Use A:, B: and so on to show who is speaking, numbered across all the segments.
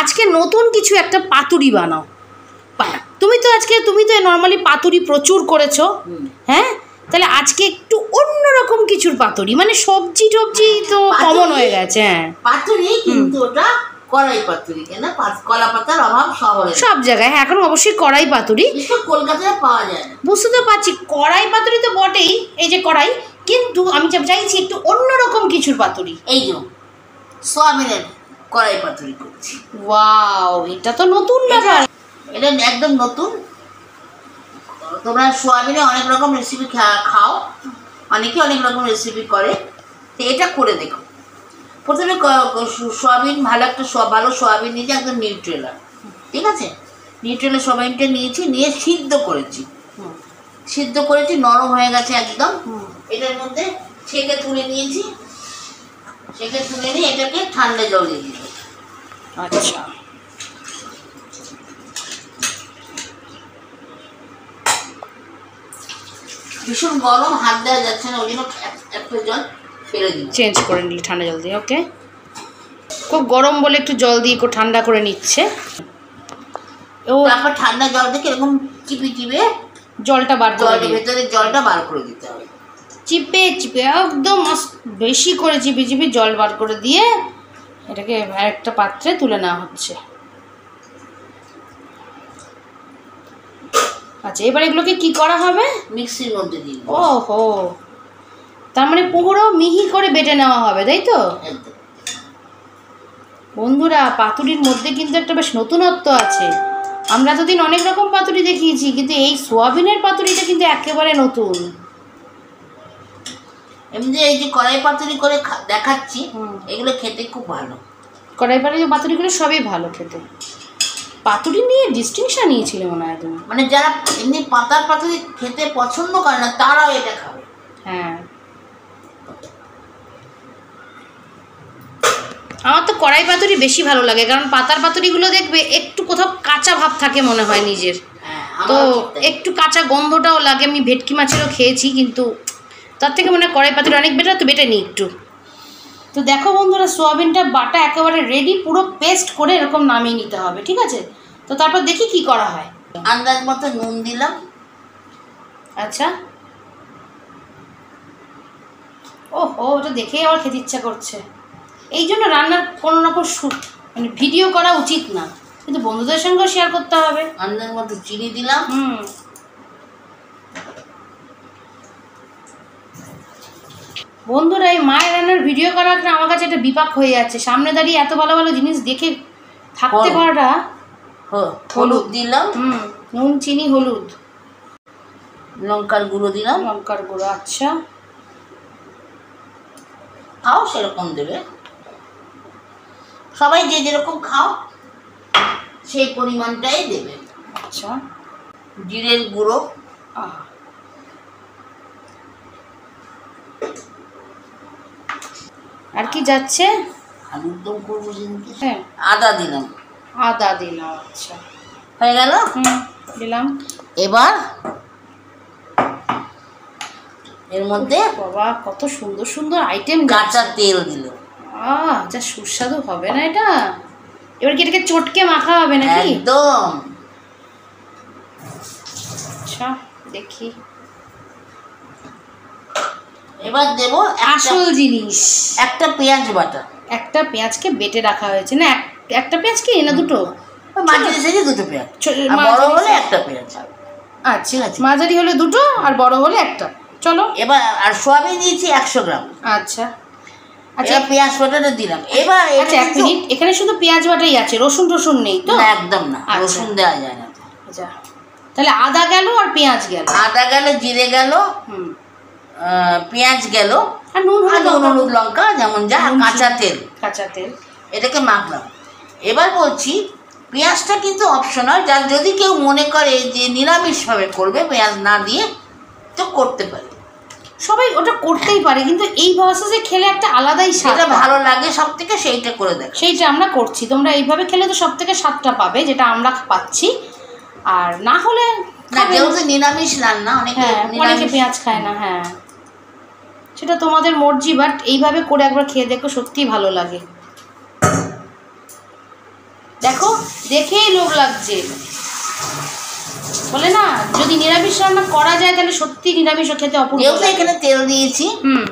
A: আজকে নতুন কিছু একটা পাতুরি বানাও। তুমি তো নর্মালি পাতুরি প্রচুর করেছো, হ্যাঁ? তাহলে আজকে একটু অন্যরকম কিছুর পাতুরি, মানে সবজি টবজি তো কমন হয়ে গেছে। হ্যাঁ,
B: পাতুরি, কিন্তু ওটা কড়াই পাতুরি, কেন কলা পাতার অভাব শহরে
A: সব জায়গায়। হ্যাঁ, এখন অবশ্যই কড়াই পাতুরি
B: কলকাতায় পাওয়া যায়।
A: বুঝতে তো পারছি, কড়াই পাতুরি তো বটেই, এই যে কড়াই, কিন্তু আমি চাইছি একটু অন্যরকম কিছুর পাতুরি।
B: এই যে সোয়াবিনের কড়াই পাতুরি করছি।
A: ওয়াও, এটা তো নতুন ব্যাপার।
B: এটা একদম নতুন। তোমরা সোয়াবিনে অনেক রকম রেসিপি খাও, অনেকে অনেক রকম রেসিপি করে, তো এটা করে দেখো। প্রথমে সোয়াবিন, ভালো সোয়াবিন নিয়েছি, একদম নিউট্রেলা, ঠিক আছে? নিউট্রেলা সোয়াবিনটা নিয়েছি, নিয়ে সিদ্ধ করেছি, নরম হয়ে গেছে একদম। এটার মধ্যে ছেঁকে তুলে নিয়েছি, ছেঁকে তুলে নিয়ে এটাকে ঠান্ডা জল দিয়ে দিই।
A: আচ্ছা,
B: ভীষণ গরম, হাত দেওয়া যাচ্ছে না, ওই জন্য একটা জল ফেলে দিই,
A: চেঞ্জ করে নিলে ঠান্ডা জল দিয়ে। ওকে, খুব গরম বলে একটু জল দিয়ে ঠান্ডা করে নিচ্ছে।
B: ও তারপর ঠান্ডা জল থেকে এরকম চিপে
A: জলটা বার করে,
B: ভেতরে জলটা বার করে দিতে হবে।
A: চিপে একদম বেশি করে চিপে জল বার করে দিয়ে এটাকে একটা পাত্রে তুলে নেওয়া হচ্ছে। আচ্ছা, এবার এগুলোকে কি করা হবে?
B: মিক্সির মধ্যে দিই।
A: ওহো, তার মানে পুরো মিহি করে বেটে নেওয়া হবে, তাই তো? বন্ধুরা, পাতুরির মধ্যে কিন্তু একটা বেশ নতুনত্ব আছে। আমরা এতদিন অনেক রকম পাতুরি দেখিয়েছি, কিন্তু এই সোয়াবিনের পাতুরিটা কিন্তু একেবারে নতুন।
B: এমনি এই যে কড়াই পাতুরি করে দেখাচ্ছি, এগুলো খেতে খুব ভালো।
A: কড়াই পাতুরিগুলো সবই ভালো খেতে। পাতুরি নিয়ে ডিস্টিংশন নিয়েছিল মনে হয় তুমি।
B: মানে যারা এমনি পাতার পাতুরি খেতে পছন্দ করে না, তারাও এটা খাবে।
A: হ্যাঁ, আমার তো কড়াই পাতুরি বেশি ভালো লাগে, কারণ পাতার পাতুরিগুলো দেখবে একটু কোথাও কাঁচা ভাব থাকে মনে হয় নিজের, তো একটু কাঁচা গন্ধটাও লাগে। আমি ভেটকি মাছেরও খেয়েছি, কিন্তু তার থেকে মনে হয় কড়াই পাতুরি অনেক বেটার। তো বেটে নিই একটু। তো দেখো বন্ধুরা, সোয়াবিনটা বাটা একেবারে রেডি, পুরো পেস্ট করে এরকম নামিয়ে নিতে হবে, ঠিক আছে? তো তারপর দেখি কি করা হয়।
B: আন্দাজ মতো নুন দিলাম।
A: আচ্ছা, ওহো, ওটা দেখেই আবার খেতে ইচ্ছা করছে। এই জন্য রান্নার কোনো রকম মানে ভিডিও করা উচিত না, কিন্তু বন্ধুদের সঙ্গেও শেয়ার করতে হবে।
B: আন্দাজ মতো চিনি দিলাম।
A: বন্ধুরা, এই মায়ের রান্নার ভিডিও করার আমার কাছে একটা বিপাক হয়ে যাচ্ছে। সামনে দাঁড়িয়ে এত ভালো ভালো জিনিস দেখে থাকতে পারাটা।
B: হলুদ দিলাম,
A: নুন, চিনি, হলুদ,
B: লঙ্কার গুঁড়ো দিলাম।
A: লঙ্কার গুঁড়ো, আচ্ছা।
B: খাও সেরকম দেবে, সবাই যে যেরকম খাও সেই পরিমাণটাই দেবে।
A: আচ্ছা,
B: জিরের গুঁড়ো,
A: আর কি যাচ্ছে?
B: আলুর দম করবো,
A: হ্যাঁ,
B: আদা দিলাম।
A: আচ্ছা,
B: হয়ে গেল,
A: দিলাম।
B: এবার এর মধ্যে
A: বাবা, কত সুন্দর সুন্দর আইটেম।
B: কাঁচা তেল দিল,
A: যা সুস্বাদু হবে না এটা। এবার কি এটাকে চটকে মাখা হবে নাকি?
B: একদম।
A: আচ্ছা, দেখি।
B: এবার দেব
A: আসল জিনিস,
B: একটা পেঁয়াজ বাটা।
A: একটা পেঁয়াজকে বেটে রাখা হয়েছে না? একটা পেঁয়াজ কি না দুটো?
B: মাঝারি সাইজে দুটো পেঁয়াজ, বড় হলে একটা পেঁয়াজ।
A: আচ্ছা, মাঝারি হলে দুটো আর বড় হলে একটা। চলো,
B: এবার আর সোয়াবিন দিয়েছি 100 গ্রাম।
A: আচ্ছা আচ্ছা,
B: পেঁয়াজ বাটাটা দিলাম। এবার
A: আচ্ছা, এক মিনিট, এখানে শুধু পেঁয়াজ বাটাই আছে, রসুন টসুন নেই তো?
B: একদম না, রসুন দেওয়া যায় না।
A: আচ্ছা, তাহলে আদা গেল আর পেঁয়াজ গেল।
B: আদা গেল, জিরে গেল, পেঁয়াজ গেল,
A: আর নুন,
B: হলুদ, লঙ্কা যেমন যা, কাঁচা তেল, এটাকে মাখলাম। এবার বলছি, পেঁয়াজটা কিন্তু অপশনাল। যার যদি কেউ মনে করে যে নিরামিষভাবে করবে পেঁয়াজ না দিয়ে, তো করতে পারে।
A: সবাই ওটা করতেই পারে, কিন্তু এই প্রসেসে খেলে একটা আলাদাই স্বাদ
B: ভালো লাগে সব থেকে। সেইটা করে দেখ,
A: সেইটা আমরা করছি। তোমরা এইভাবে খেলে তো সব থেকে স্বাদটা পাবে, যেটা আমরা পাচ্ছি। আর না হলে
B: যেহেতু নিরামিষ রান্না,
A: অনেকে পেঁয়াজ খায় না। হ্যাঁ, সেটা তোমাদের মর্জি, বাট এইভাবে করে একবার খেয়ে দেখো, সত্যিই ভালো লাগে। দেখো দেখেই লোভ লাগছে। বলে না যদি নিরামিষ রান্না করা যায় তাহলে সত্যি নিরামিষও খেতে অপূর্ব।
B: যেহেতু এখানে তেল দিয়েছি
A: হুম,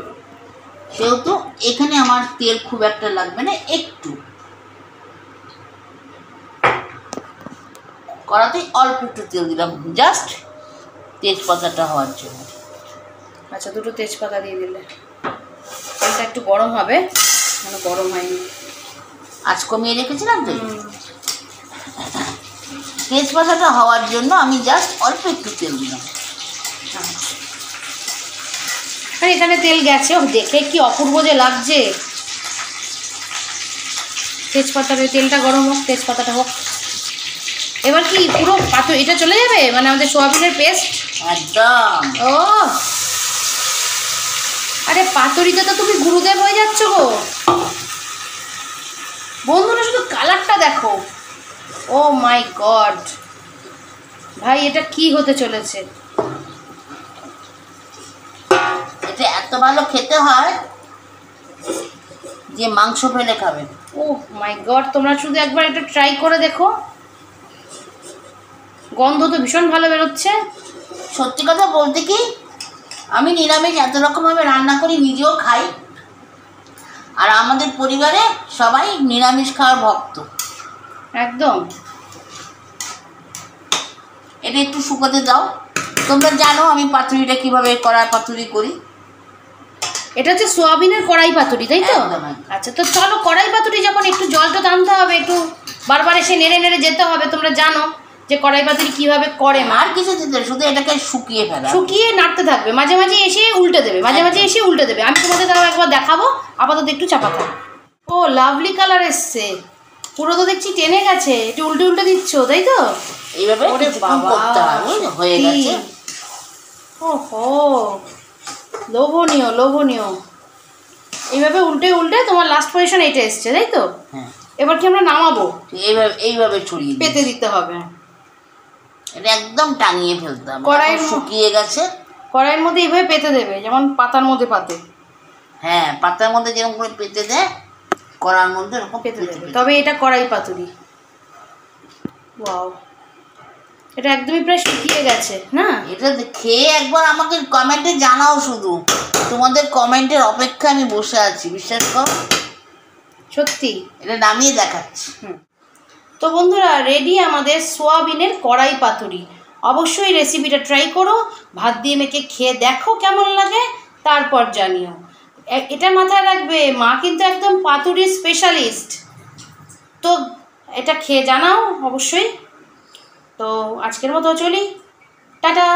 B: সেহেতু এখানে আমার তেল খুব একটা লাগবে না, একটু কড়াতে অল্প একটু তেল দিলাম, জাস্ট তেজপাতাটা হওয়ার জন্য।
A: আচ্ছা, দুটো তেজপাতা দিয়ে দিলে। এটা একটু গরম হবে, মানে গরম হয়নি,
B: আজ কমিয়ে রেখেছিলাম তো। তেজপাতাটা হওয়ার জন্য আমি জাস্ট অল্প একটু তেল দিলাম।
A: আর এখানে তেল গেছে, ও দেখে কি অপূর্ব যে লাগছে। তেজপাতার তেলটা গরম হোক, তেজপাতাটা হোক। এবার কি পুরো পাথর এটা চলে যাবে, মানে আমাদের সোয়াবিনের পেস্ট
B: একদম।
A: ও আরে পাতুরিতে তো তুমি গুরুদেব হয়ে যাচ্ছ গো বন্ধুরা, শুধু কালারটা দেখো। ও মাই গড ভাই, এটা কি হতে চলেছে?
B: এটা এত ভালো খেতে হয় যে মাংস ফেলে খাবে।
A: ও মাই গড, তোমরা শুধু একবার এটা ট্রাই করে দেখো। গন্ধ তো ভীষণ ভালো বেরোচ্ছে।
B: সত্যি কথা বলতে কি, আমি নিরামিষ এত রকমভাবে রান্না করি, নিজেও খাই, আর আমাদের পরিবারে সবাই নিরামিষ খাওয়ার ভক্ত
A: একদম।
B: এটা একটু শুকাতে দাও। তোমরা জানো আমি পাতুরিটা কিভাবে কড়াই পাতুরি করি।
A: এটা হচ্ছে সোয়াবিনের কড়াই পাতুরি, তাই তো?
B: একদম, একদম।
A: আচ্ছা, তো চলো কড়াই পাতুরি যখন একটু জলটা টানতে হবে, একটু বারবার এসে নেড়ে নেড়ে যেতে হবে। তোমরা জানো যে কড়াই পাতুরি কিভাবে করে মা।
B: আর কিছু দিতে, শুধু এটাকে শুকিয়ে ফেলা।
A: শুকিয়ে নাড়তে থাকবে, মাঝে মাঝে এসে উল্টে দেবে, মাঝে মাঝে এসে উল্টে দেবে। আমি তোমাদের তাও একবার দেখাবো, আপাতত একটু চাপা থাকবে। ও লাভলি কালার এসছে, পুরো তো দেখছি টেনে গেছে। একটু উল্টে উল্টে দিচ্ছ, তাই তো?
B: এইভাবে
A: ওরে
B: কিছুক্ষণ
A: বাবা,
B: করতে হবে, হয়ে
A: সত্যি।
B: গেছে।
A: ওহো, লোভনীয় লোভনীয়। এইভাবে উল্টে উল্টে তোমার লাস্ট পজিশন এটা এসছে, তাই তো?
B: হ্যাঁ,
A: এবার কি আমরা নামাবো?
B: এইভাবে এইভাবে ছড়িয়ে
A: পেতে দিতে হবে।
B: এটা একদম টাঙিয়ে ফেলতে হবে।
A: কড়াইয়ের
B: এখন শুকিয়ে গেছে।
A: কড়াইয়ের মধ্যে এইভাবে পেতে দেবে, যেমন পাতার মধ্যে পাতে।
B: হ্যাঁ, পাতার মধ্যে যেরকম করে পেতে দেয়, কড়ার মধ্যে এরকম
A: পেতে দেবে, তবে এটা কড়াই পাতুরি। ওয়াও, এটা একদমই প্রায় শুকিয়ে গেছে না?
B: এটা খেয়ে একবার আমাকে কমেন্টে জানাও। শুধু তোমাদের কমেন্টের অপেক্ষা আমি বসে আছি, বিশ্বাস করো।
A: সত্যি।
B: এটা নামিয়ে দেখাচ্ছি।
A: তো বন্ধুরা, রেডি আমাদের সোয়াবিনের কড়াই পাতুরি। অবশ্যই রেসিপিটা ট্রাই করো, ভাত দিয়ে মেখে খেয়ে দেখো কেমন লাগে, তারপর জানিও। এটা মাথায় রাখবে, মা কিন্তু একদম পাতুরির স্পেশালিস্ট। তো এটা খেয়ে জানাও অবশ্যই। তো আজকের মতো চলি, টাটা।